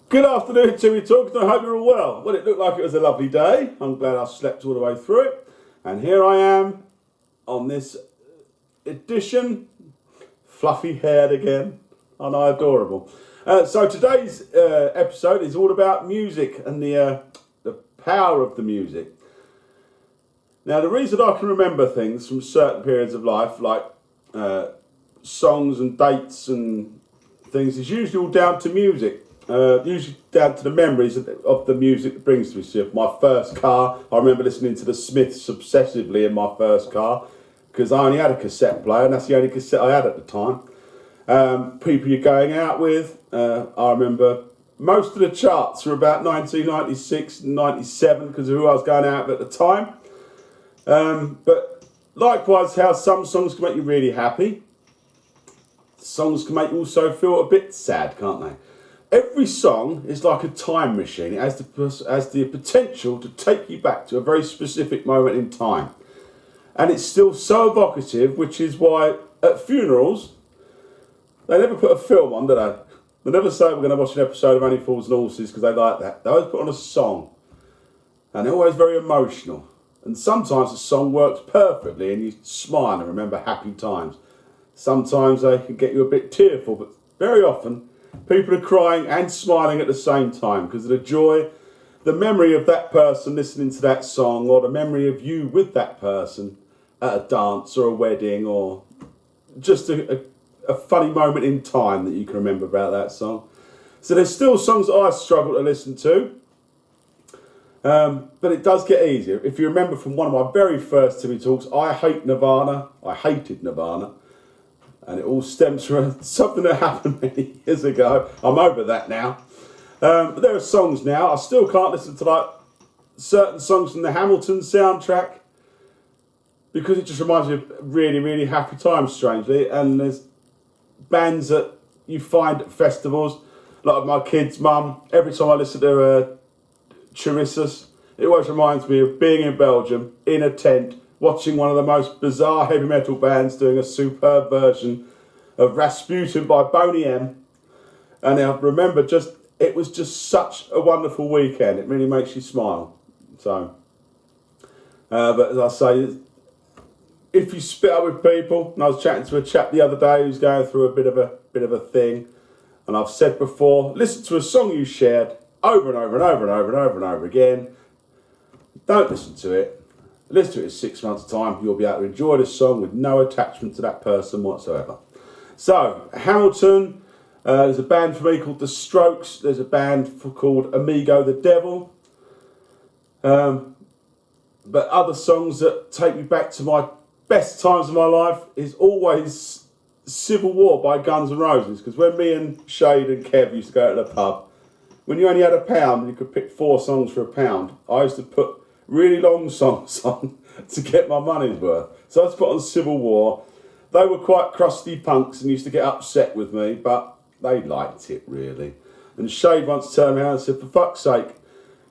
Good afternoon, Timmy Talks, and I hope you're all well. Well, it looked like it was a lovely day. I'm glad I slept all the way through it. And here I am on this edition, fluffy haired again. Aren't I adorable? So today's episode is all about music and the power of the music. Now, the reason I can remember things from certain periods of life, like songs and dates and things, is usually all down to music. Usually down to the memories of the music it brings to me. So my first car, I remember listening to the Smiths obsessively in my first car because I only had a cassette player and that's the only cassette I had at the time. People you're going out with, I remember most of the charts were about 1996 and 97 because of who I was going out with at the time. But likewise, how some songs can make you really happy. Songs can make you also feel a bit sad, can't they? Every song is like a time machine. It has the potential to take you back to a very specific moment in time. And it's still so evocative, which is why at funerals, they never put a film on, do they? They never say we're going to watch an episode of Only Fools and Horses because they like that. They always put on a song. And they're always very emotional. And sometimes the song works perfectly and you smile and remember happy times. Sometimes they can get you a bit tearful, but very often people are crying and smiling at the same time because of the joy, the memory of that person listening to that song, or the memory of you with that person at a dance or a wedding, or just a funny moment in time that you can remember about that song. So there's still songs that I struggle to listen to, but it does get easier. If you remember from one of my very first Timmy Talks, I hated Nirvana. And it all stems from something that happened many years ago. I'm over that now. But there are songs now. I still can't listen to like certain songs from the Hamilton soundtrack because it just reminds me of really, really happy times, strangely. And there's bands that you find at festivals, like my kid's mum. Every time I listen to Charissus, it always reminds me of being in Belgium, in a tent, watching one of the most bizarre heavy metal bands doing a superb version of Rasputin by Boney M. And I remember it was just such a wonderful weekend. It really makes you smile. So, but as I say, if you spit up with people, and I was chatting to a chap the other day who's going through a bit of a thing, and I've said before, listen to a song you shared over and over and over and over and over and over again. Don't listen to it. Listen to it in 6 months' time. You'll be able to enjoy this song with no attachment to that person whatsoever. So, Hamilton, there's a band for me called The Strokes. There's a band called Amigo the Devil. But other songs that take me back to my best times of my life is always Civil War by Guns N' Roses. Because when me and Shade and Kev used to go to the pub, when you only had £1 and you could pick 4 songs for £1, I used to put really long songs on to get my money's worth. So I just put on Civil War. They were quite crusty punks and used to get upset with me, but they liked it really. And Shade once turned around and said, for fuck's sake,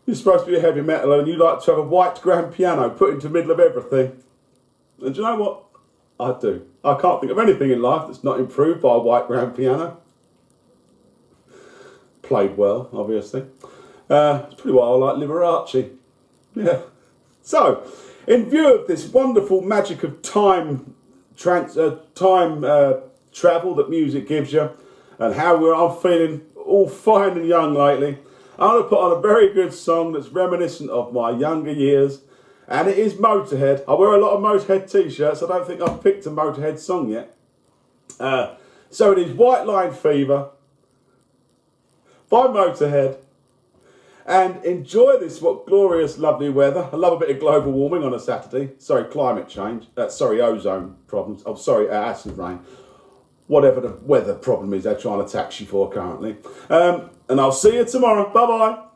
you're supposed to be a heavy metaler and you like to have a white grand piano put into the middle of everything. And do you know what? I do. I can't think of anything in life that's not improved by a white grand piano. Played well, obviously. It's pretty why I like Liberace. Yeah. So, in view of this wonderful magic of time travel that music gives you, and how I'm feeling all fine and young lately, I'm going to put on a very good song that's reminiscent of my younger years, and it is Motorhead. I wear a lot of Motorhead t-shirts. I don't think I've picked a Motorhead song yet. So it is White Line Fever by Motorhead. And enjoy this, what glorious, lovely weather. I love a bit of global warming on a Saturday. Sorry, climate change. Ozone problems. Oh, sorry, acid rain. Whatever the weather problem is they're trying to tax you for currently. And I'll see you tomorrow. Bye-bye.